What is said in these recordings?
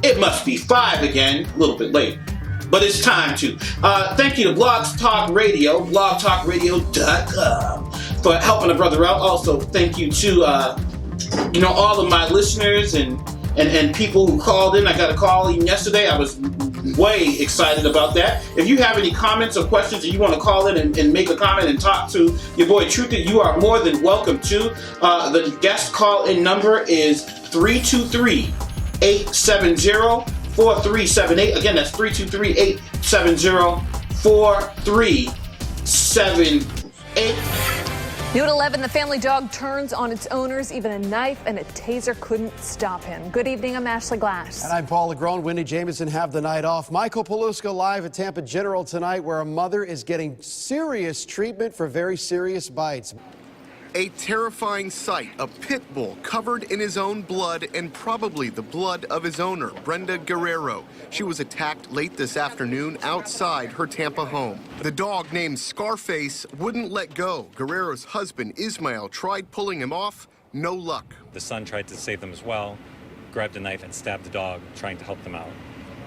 It must be 5 again, a little bit late. But it's time to. Thank you to Blog Talk Radio, blogtalkradio.com, for helping a brother out. Also, thank you to all of my listeners and people who called in. I got a call even yesterday. I was way excited about that. If you have any comments or questions and you want to call in and make a comment and talk to your boy Truthit, you are more than welcome to. The guest call-in number is 323-870-4378. Again, that's 323-870-4378. New at 11, the family dog turns on its owners. Even a knife and a taser couldn't stop him. Good evening, I'm Ashley Glass. And I'm Paul LeGrone. Wendy Jamison have the night off. Michael Paluska live at Tampa General tonight, where a mother is getting serious treatment for very serious bites. A terrifying sight, a pit bull covered in his own blood and probably the blood of his owner, Brenda Guerrero. She was attacked late this afternoon outside her Tampa home. The dog, named Scarface, wouldn't let go. Guerrero's husband, Ismael, tried pulling him off. No luck. The son tried to save them as well, grabbed a knife and stabbed the dog, trying to help them out.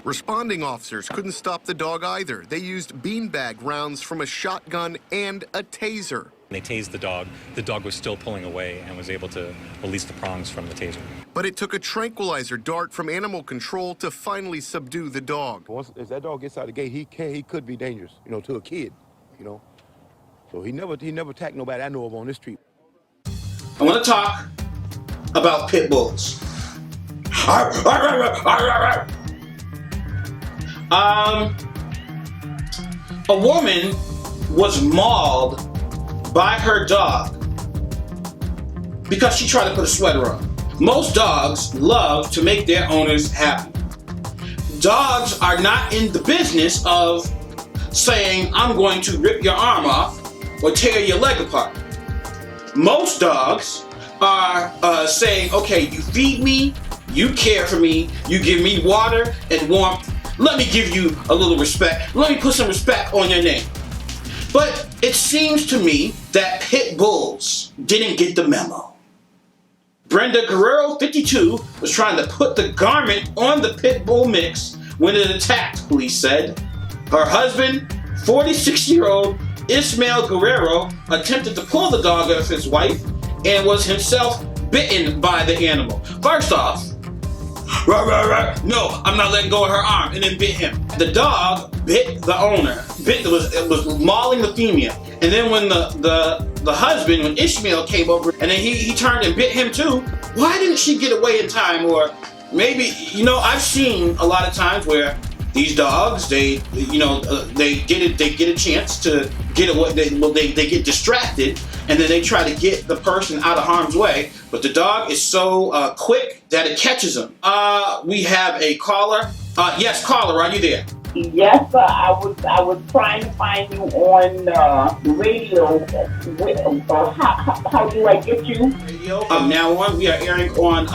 Responding officers couldn't stop the dog either. They used beanbag rounds from a shotgun and a taser. They tased the dog. The dog was still pulling away and was able to release the prongs from the taser. But it took a tranquilizer dart from animal control to finally subdue the dog. Once if that dog gets out of the gate, he could be dangerous, to a kid, So he never attacked nobody I know of on this street. I want to talk about pit bulls. A woman was mauled by her dog because she tried to put a sweater on. Most dogs love to make their owners happy. Dogs are not in the business of saying, I'm going to rip your arm off or tear your leg apart. Most dogs are saying, okay, you feed me, you care for me, you give me water and warmth. Let me give you a little respect. Let me put some respect on your name. But it seems to me that pit bulls didn't get the memo. Brenda Guerrero, 52, was trying to put the garment on the pit bull mix when it attacked, police said. Her husband, 46-year-old Ismael Guerrero, attempted to pull the dog off his wife and was himself bitten by the animal. First off, no, I'm not letting go of her arm, and then bit him. The dog bit the owner. It was mauling the female. And then when the husband, when Ishmael came over, and then he turned and bit him too, why didn't she get away in time? Or maybe, I've seen a lot of times where these dogs, they get a chance to get away. They get distracted, and then they try to get the person out of harm's way. But the dog is so quick that it catches them. We have a caller. Yes, caller, are you there? Yes, sir. I was trying to find you on the radio. How do I get you? Radio. Now on, we are airing on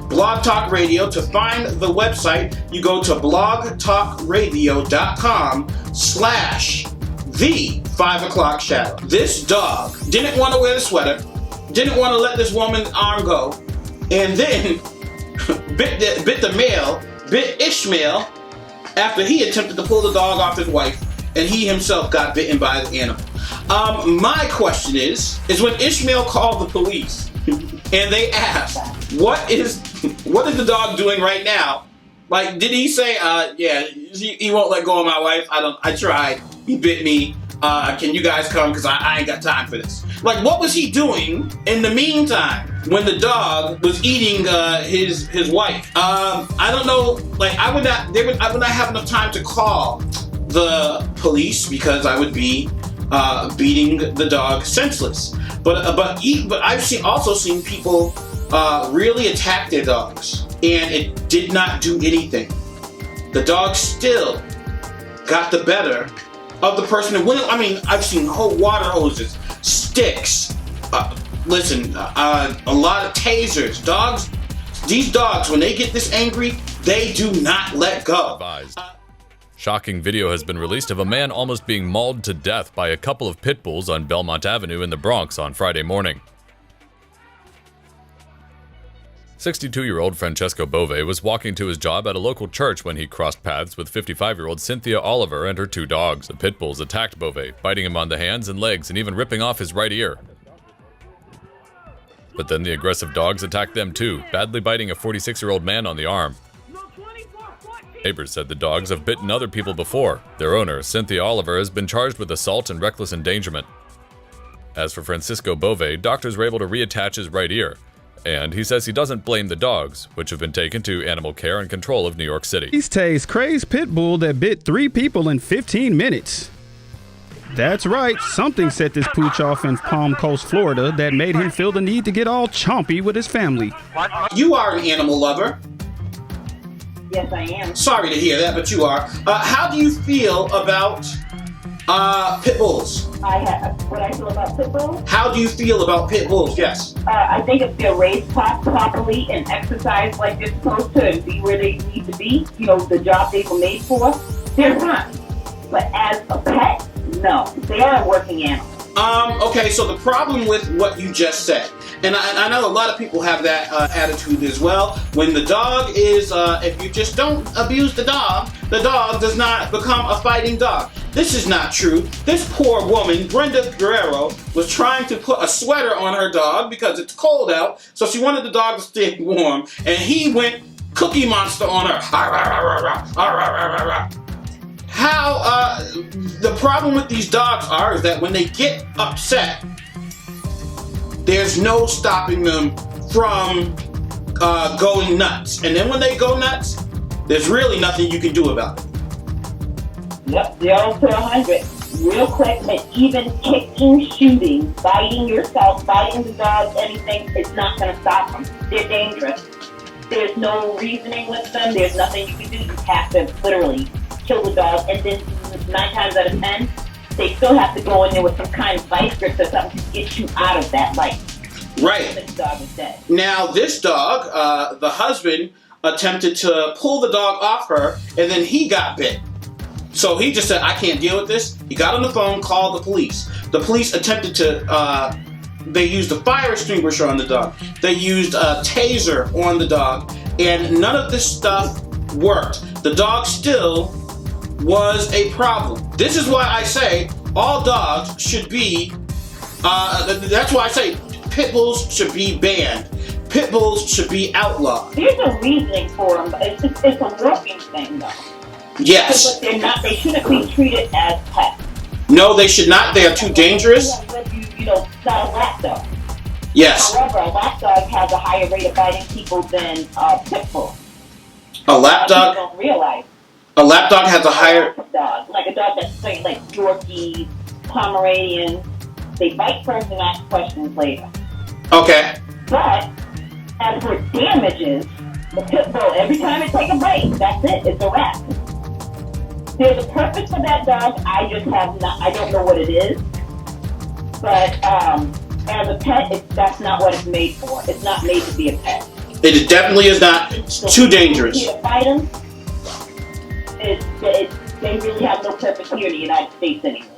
Blog Talk Radio. To find the website, you go to blogtalkradio.com/the5o'clock shadow. This dog didn't want to wear the sweater, didn't want to let this woman's arm go, and then bit the male, bit Ishmael, after he attempted to pull the dog off his wife, and he himself got bitten by the animal. My question is when Ishmael called the police and they asked, what is the dog doing right now? Like, did he say, he won't let go of my wife? I tried. He bit me. Can you guys come? Because I ain't got time for this. Like, what was he doing in the meantime when the dog was eating his wife? I don't know. Like, I would not have enough time to call the police because I would be beating the dog senseless. But I've also seen people really attack their dogs, and it did not do anything. The dog still got the better of the person. I've seen whole water hoses, sticks, a lot of tasers. Dogs, these dogs, when they get this angry, they do not let go. Shocking video has been released of a man almost being mauled to death by a couple of pit bulls on Belmont Avenue in the Bronx on Friday morning. 62-year-old Francesco Bove was walking to his job at a local church when he crossed paths with 55-year-old Cynthia Oliver and her 2 dogs. The pit bulls attacked Bove, biting him on the hands and legs and even ripping off his right ear. But then the aggressive dogs attacked them too, badly biting a 46-year-old man on the arm. Neighbors said the dogs have bitten other people before. Their owner, Cynthia Oliver, has been charged with assault and reckless endangerment. As for Francisco Bove, doctors were able to reattach his right ear. And he says he doesn't blame the dogs, which have been taken to animal care and control of New York City. These tastes crazed pit bull that bit 3 people in 15 minutes. That's right, something set this pooch off in Palm Coast, Florida that made him feel the need to get all chompy with his family. You are an animal lover. Yes, I am. Sorry to hear that, but you are. How do you feel about pit bulls? What I feel about pit bulls? How do you feel about pit bulls? Yes. I think if they're raised properly and exercised like they're supposed to and be where they need to be, the job they were made for, they're fine. But as a pet, no. They are a working animal. Okay, so the problem with what you just said, and I know a lot of people have that attitude as well. When the dog is, if you just don't abuse the dog does not become a fighting dog. This is not true. This poor woman, Brenda Guerrero, was trying to put a sweater on her dog because it's cold out, so she wanted the dog to stay warm, and he went Cookie Monster on her. How, the problem with these dogs is that when they get upset, there's no stopping them from going nuts. And then when they go nuts, there's really nothing you can do about it. Yep, 0 to 100. Real quick, and even kicking, shooting, biting yourself, biting the dog, anything, it's not going to stop them. They're dangerous. There's no reasoning with them. There's nothing you can do. You have to literally kill the dog, and then 9 times out of 10, they still have to go in there with some kind of vice grip or something to get you out of that life. Right. This dog is dead. Now, this dog, the husband attempted to pull the dog off her, and then he got bit. So he just said, I can't deal with this. He got on the phone, called the police. The police attempted to, they used a fire extinguisher on the dog. They used a taser on the dog, and none of this stuff worked. The dog still was a problem. This is why I say all dogs should be, that's why I say pit bulls should be banned. Pit bulls should be outlawed. There's a reasoning for them, but it's a working thing, though. Yes. But they're not. They shouldn't be treated as pets. No, they should not. They are too dangerous. Not a lap dog. Yes. However, a lap dog has a higher rate of biting people than a pit bull. A lap dog? People don't realize. A lap dog has a higher... dog, like a dog that's like Yorkie, Pomeranian. They bite first and ask questions later. Okay. But as for damages, the pit bull, every time it takes a bite, that's it. It's a wrap. There's a purpose for that dog. I don't know what it is. But as a pet, that's not what it's made for. It's not made to be a pet. It definitely is not. It's too dangerous. To fight them, they really have no purpose here in the United States anymore.